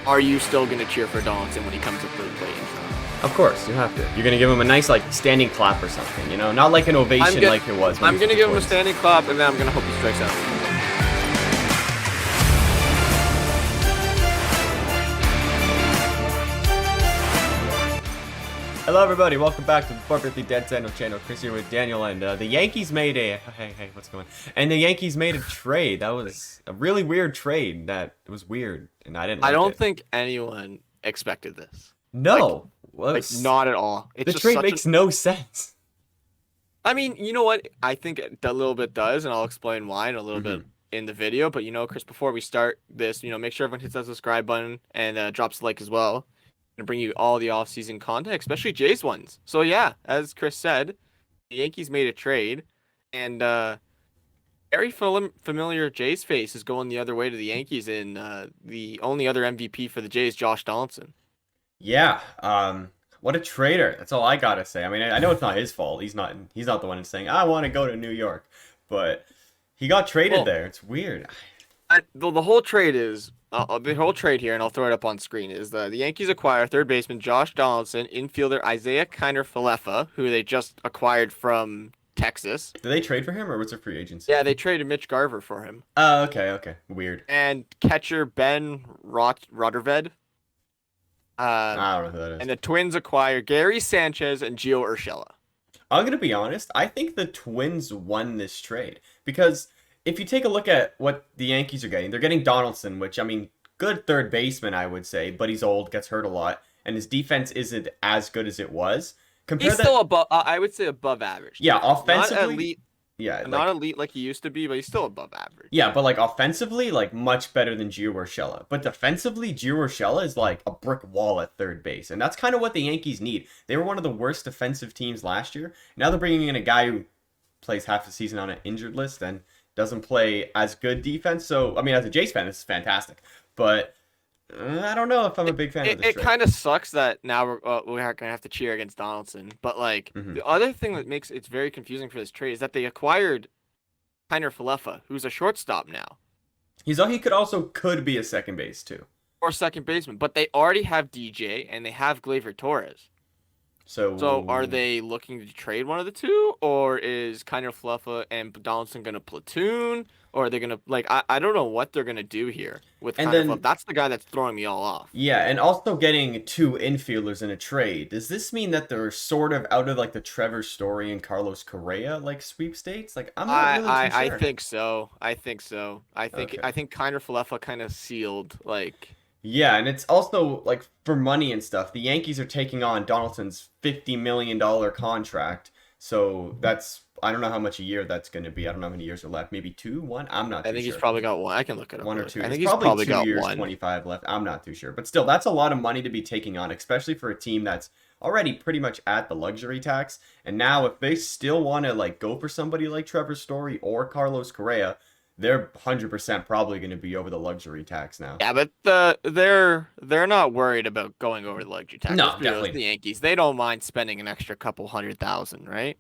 are you still going to cheer for Donaldson when he comes up to the plate? Of course, you have to. You're gonna give him a nice like standing clap or something, you know, not like an ovation like it was. I'm gonna give him a standing clap, and then I'm gonna hope he strikes out. Hello, everybody. Welcome back to the Perfectly Dead Center channel. Chris here with Daniel, and the Yankees made a hey, what's going on? And the Yankees made a trade. That was a really weird trade. That was weird, and I didn't. Like I don't it. think anyone expected this. No, like not at all. It's the trade makes no sense. I mean, you know what? I think a little bit does, and I'll explain why in a little bit in the video. But Chris, before we start this, make sure everyone hits that subscribe button and drops a like as well. To bring you all the off-season content, especially JAYS ones. So yeah, as Chris said, the Yankees made a trade, and very familiar JAYS face is going the other way to the Yankees, and the only other MVP for the JAYS, Josh Donaldson. Yeah, what a traitor. That's all I gotta say. I mean, I know it's not his fault. He's not the one saying I want to go to New York, but he got traded there. It's weird. The whole trade is. The whole trade here, and I'll throw it up on screen, is the Yankees acquire third baseman Josh Donaldson, infielder Isaiah Kiner-Falefa, who they just acquired from Texas. Did they trade for him, or was it free agency? Yeah, they traded Mitch Garver for him. Oh, okay. Weird. And catcher Ben Rotterved. I don't know who that is. And the Twins acquire Gary Sanchez and Gio Urshela. I'm going to be honest. I think the Twins won this trade because if you take a look at what the Yankees are getting, they're getting Donaldson, which, I mean, good third baseman, I would say, but he's old, gets hurt a lot, and his defense isn't as good as it was. He's still above, I would say above average. Yeah, offensively. Not elite. Yeah, not elite like he used to be, but he's still above average. Yeah, but like offensively, like much better than Gio Urshela. But defensively, Gio Urshela is like a brick wall at third base, and that's kind of what the Yankees need. They were one of the worst defensive teams last year. Now they're bringing in a guy who plays half the season on an injured list and doesn't play as good defense. So, I mean, as a JAYS fan, this is fantastic. But I don't know if I'm a big fan of this trade. It kind of sucks that now we're going to have to cheer against Donaldson. But, like, the other thing that makes it very confusing for this trade is that they acquired Kiner-Falefa, who's a shortstop now. He could be a second base, too. Or second baseman. But they already have DJ, and they have Gleyber Torres. So are they looking to trade one of the two, or is Kiner-Falefa and Donaldson going to platoon, or are they going to I don't know what they're going to do here with Kiner-Falefa. That's the guy that's throwing me all off. Yeah, and also getting two infielders in a trade. Does this mean that they're sort of out of like the Trevor Story and Carlos Correa like sweepstakes? Like I'm not really too sure. I think so. I think Kiner-Falefa kind of sealed like. Yeah, and it's also, like, for money and stuff, the Yankees are taking on Donaldson's $50 million contract, so that's, I don't know how much a year that's going to be. I don't know how many years are left. Maybe 2, 1? I'm not too sure. I think he's probably got 1. I can look it up. 1 or 2. I think he's probably 2 got years, 1. 25 left. I'm not too sure. But still, that's a lot of money to be taking on, especially for a team that's already pretty much at the luxury tax. And now, if they still want to, like, go for somebody like Trevor Story or Carlos Correa, they're 100% probably going to be over the luxury tax now. Yeah, but they're not worried about going over the luxury tax. No, definitely. The Yankees, they don't mind spending an extra couple $100,000, right?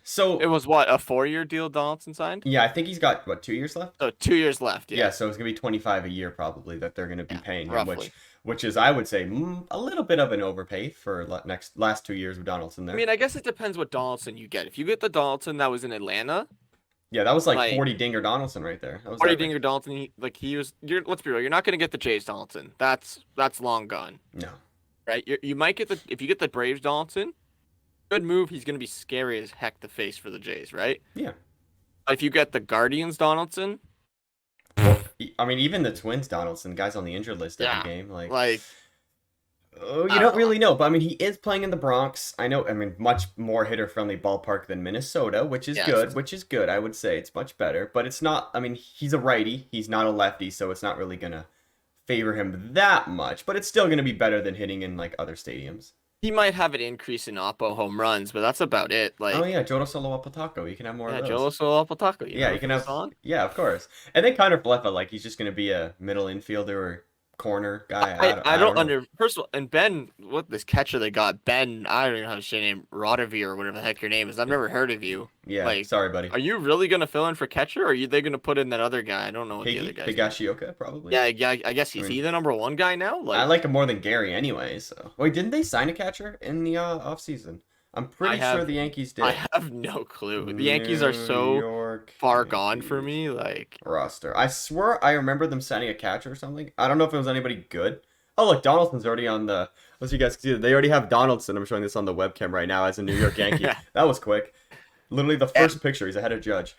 So it was what, a 4-year deal Donaldson signed? Yeah, I think he's got 2 years left. Oh, 2 years left. Yeah. So it's gonna be 25 a year probably that they're gonna be paying him, roughly. which is I would say a little bit of an overpay for last 2 years of Donaldson there. I mean, I guess it depends what Donaldson you get. If you get the Donaldson that was in Atlanta. Yeah, that was like 40 dinger Donaldson right there. That was 40 dinger Donaldson. Let's be real. You're not gonna get the JAYS Donaldson. That's long gone. No. Right. You might get if you get the Braves Donaldson. Good move. He's gonna be scary as heck to face for the JAYS, right? Yeah. If you get the Guardians Donaldson. I mean, even the Twins Donaldson, guys on the injured list every game, like. Oh, you don't really know, but I mean, he is playing in the Bronx. I know, I mean, much more hitter-friendly ballpark than Minnesota, which is good. I would say it's much better, but it's not, I mean, he's a righty. He's not a lefty, so it's not really going to favor him that much, but it's still going to be better than hitting in, like, other stadiums. He might have an increase in Oppo home runs, but that's about it. Like, oh, yeah, Jodo Solo Apataco. You can have more of those. Jodo Solo Apataco. Yeah, you can have, yeah, of course. And then Kiner-Falefa, like, he's just going to be a middle infielder or corner guy. I I don't don't know. under first of all, and Ben, what this catcher they got, Ben, I don't even know how to say your name, Rodovier or whatever the heck your name is. I've never heard of you. Yeah, Like, sorry, buddy. are you really gonna fill in for catcher, or are they gonna put in that other guy? I don't know what the other Higgy, guy's name. Higashioka, probably. Yeah, I guess I he's mean, he the number one guy now. I Like, like him more than Gary anyway. So wait, didn't they sign a catcher in the off season? I'm I pretty sure have the Yankees I did. have no clue. The Yankees are New so York far gone for Yankees me. Like, roster. I swear I remember them signing a catcher or something. I don't know if it was anybody good. Oh, look, Donaldson's already on the. As you guys can see, they already have Donaldson. I'm showing this on the webcam right now as a New York Yankee. yeah. That was quick. Literally the first picture. He's ahead of Judge.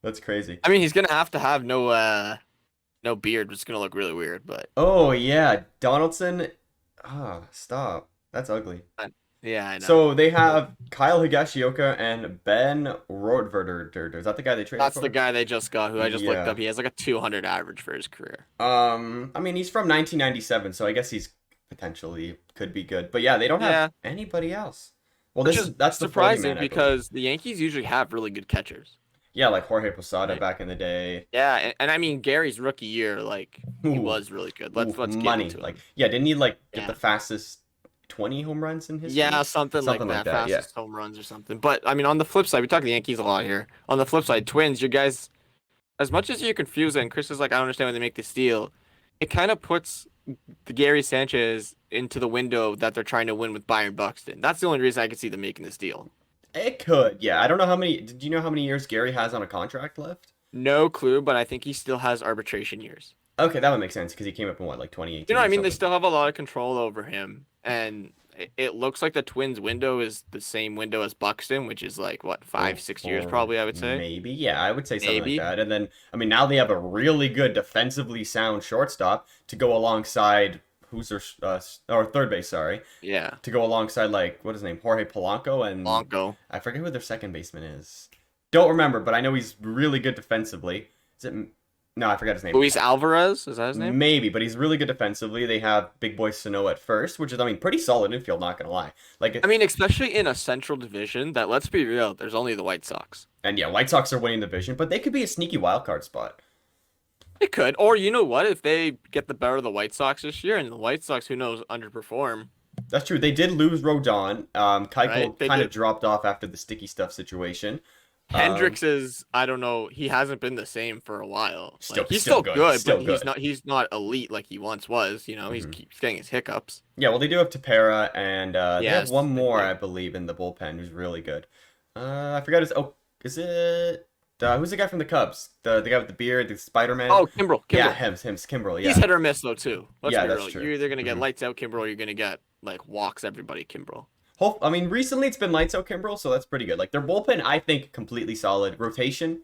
That's crazy. I mean, he's gonna have no beard, which is gonna look really weird. But Oh yeah, Donaldson. Ah, stop. That's ugly. yeah, I know. So they have Kyle Higashioka and Ben Roethlisberger. Is that the guy they traded That's for? the guy they just got, who I just looked Yeah. up. He has like a 200 average for his career. I mean he's from 1997, so I guess he's potentially could be good. But yeah, they don't have Yeah, anybody else. Well, which is that's the 40 surprising man, I believe. because the Yankees usually have really good catchers. Yeah, like Jorge Posada Right. back in the day. Yeah, and I mean Gary's rookie year, like he Ooh, was really good. ooh, Let's give money. it to him. Like yeah, didn't he like get Yeah. the fastest 20 home runs in history? Yeah, something like that. Yeah. Fastest home runs or something. But I mean, on the flip side, we talk the Yankees a lot here. On the flip side, Twins, you guys, as much as you're confused, and Chris is like, I don't understand why they make this deal. It kind of puts the Gary Sanchez into the window that they're trying to win with Byron Buxton. That's the only reason I could see them making this deal. It could. Yeah, I don't know how many. Did you know how many years Gary has on a contract left? No clue, but I think he still has arbitration years. Okay, that would make sense because he came up in what, like 2018 You know what I or mean? They something. still have a lot of control over him, and it looks like the Twins' window is the same window as Buxton, which is like what, Or 5, 6 years or probably, I would say. maybe. Yeah, I would say something like Maybe. that. And then, I mean, now they have a really good defensively sound shortstop to go alongside who's their or third base, sorry, Yeah. to go alongside like what is his name, Jorge Polanco, and Blanco. I forget who their second baseman is. Don't remember, but I know he's really good defensively. Is it? No, I forgot his name. Luis Alvarez, is that his name? Maybe, but he's really good defensively. They have Big Boy Sano at first, which is, I mean, pretty solid infield, not gonna lie. Like, I mean, especially in a central division that, let's be real, there's only the White Sox. and yeah, White Sox are winning the division, but they could be a sneaky wild card spot. It could. Or you know what? If they get the better of the White Sox this year, and the White Sox, who knows, underperform. That's true. They did lose Rodon. Keuchel Right, they kind of did. dropped off after the sticky stuff situation. Hendricks is, I don't know, he hasn't been the same for a while. Still- Like, he's still still good, good, still but good. he's not elite like he once was. You know, he Mhm. keeps getting his hiccups. Yeah, well, they do have Tapera, and they have Yes, one more, they do. I believe, in the bullpen who's really good. I forgot his. Oh, is it? Who's the guy from the Cubs? The guy with the beard, the Spider Man. Oh, Kimbrel. Yeah, him, Kimbrel. Yeah, He's hit or miss though too. Let's Yeah, be that's real. true. You're either gonna get Mhm. lights out Kimbrel, or you're gonna get like walks everybody Kimbrel. I mean, recently it's been lights out Kimbrel, so that's pretty good. Like their bullpen, I think, completely solid. Rotation,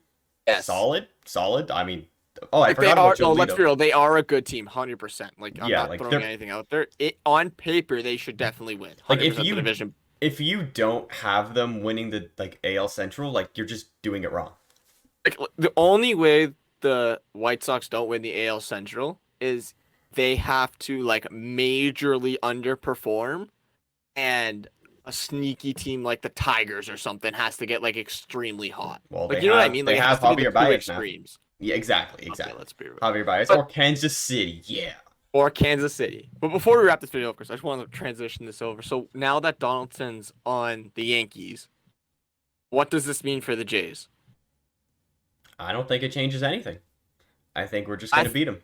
Yes. solid. I mean, oh, I Like they forgot are. about No, let's Jolito. be real. They are a good team, 100%. Like I'm Yeah, not like, throwing they're- anything out there. It on paper they should definitely win. Like, if 100% you- the division. If you don't have them winning the like AL Central, like you're just doing it wrong. Like the only way the White Sox don't win the AL Central is they have to like majorly underperform, and a sneaky team like the Tigers or something has to get like extremely hot. Well, Like they you know what I have- mean? they Like it has have to be the Javier two Baez now. extremes. Yeah, exactly. Okay, let's be real. Javier Baez But- or Kansas City. Yeah. Or Kansas City. But before we wrap this video, of course, I just want to transition this over. So now that Donaldson's on the Yankees, what does this mean for the Jays? I don't think it changes anything. I think we're just I gonna th- beat them.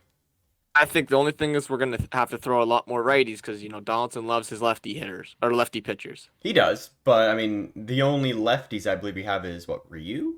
I think the only thing is we're going to have to throw a lot more righties because, you know, Donaldson loves his lefty hitters or lefty pitchers. He does, but I mean, the only lefties I believe we have is what, Ryu?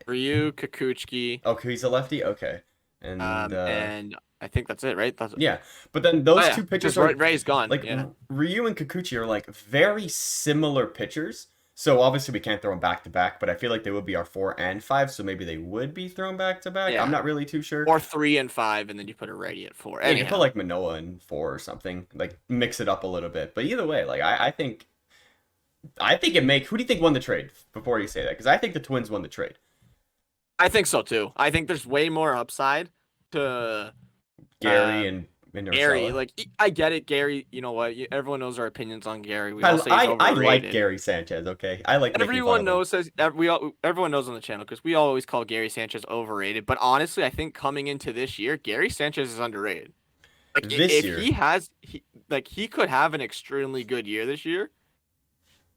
Ryu, Kikuchi, Okay, he's a lefty. Okay, and I think that's it, right? That's yeah, but then those Oh, yeah, two pitchers just are Ray's gone. like yeah. Ryu and Kikuchi are like very similar pitchers. So obviously we can't throw them back to back, but I feel like they would be our 4 and 5, so maybe they would be thrown back to back. Yeah. I'm not really too sure. Or 3 and 5, and then you put a righty at 4. Yeah, you can Anyhow. put like Manoa in 4 or something, like mix it up a little bit. But either way, like I think it make. Who do you think won the trade? Before you say that, because I think the Twins won the trade. I think so too. I think there's way more upside to Gary and Gary. Urshela. Like I get it, Gary. You know what? Everyone knows our opinions on Gary. We I, all say he's I overrated. like Gary Sanchez. Okay, I like. making fun Everyone of him. knows everyone knows on the channel because we always call Gary Sanchez overrated. But honestly, I think coming into this year, Gary Sanchez is underrated. Like This if year. he could have an extremely good year this year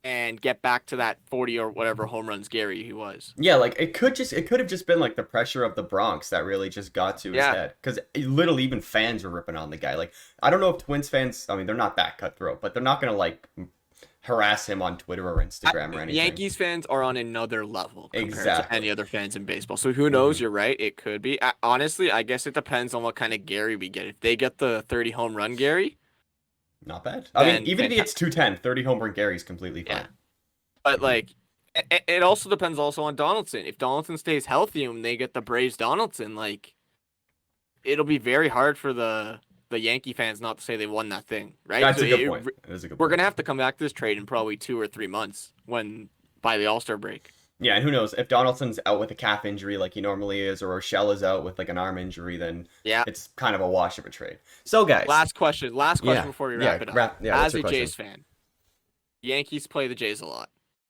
and get back to that 40 or whatever home runs Gary he was. Yeah, like it could have just been like the pressure of the Bronx that really just got to his Yeah. head. Because literally even fans were ripping on the guy. Like I don't know if Twins fans, I mean they're not that cutthroat, but they're not gonna like harass him on Twitter or Instagram or anything. Yankees fans are on another level compared to Exactly. any other fans in baseball. So who knows? You're right. It could be. Honestly, I guess it depends on what kind of Gary we get. If they get the 30 home run Gary, Not bad. I mean, then even if he hits 210, 30 home run Gary's completely fine. yeah. But like, it also depends also on Donaldson. If Donaldson stays healthy and they get the Braves Donaldson, like, it'll be very hard for the Yankee fans not to say they won that thing, right? That's So a good point. That is a good we're point. gonna have to come back to this trade in probably 2 or 3 months by the All-Star break. Yeah, and who knows if Donaldson's out with a calf injury like he normally is, or Rochelle is out with like an arm injury, then Yeah. it's kind of a wash of a trade. So guys, Last question Yeah. before we wrap it up. what's As your a question? Jays fan, Yankees play the Jays a lot.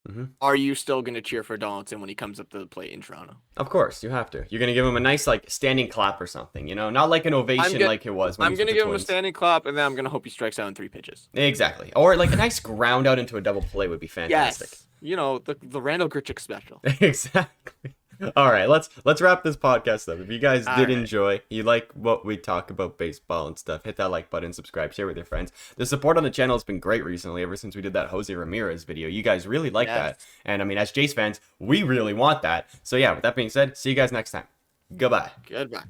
Mm-hmm. Are you still going to cheer for Donaldson when he comes up to the plate in Toronto? Of course, you have to. You're gonna give him a nice like standing clap or something, you know, not like an ovation like it was. When I'm going to give him a standing clap, and then I'm going to hope he strikes out in 3 pitches. Exactly, or like a nice ground out into a double play would be fantastic. Yes. You know, the Randall Grichuk special. Exactly. All right, let's wrap this podcast up. If you guys All did right. enjoy, you like what we talk about baseball and stuff, hit that like button, subscribe, share with your friends. The support on the channel has been great recently, ever since we did that Jose Ramirez video. You guys really like that, and I mean, as Jays fans, we really want that. So yeah, with that being said, see you guys next time. Goodbye. Goodbye.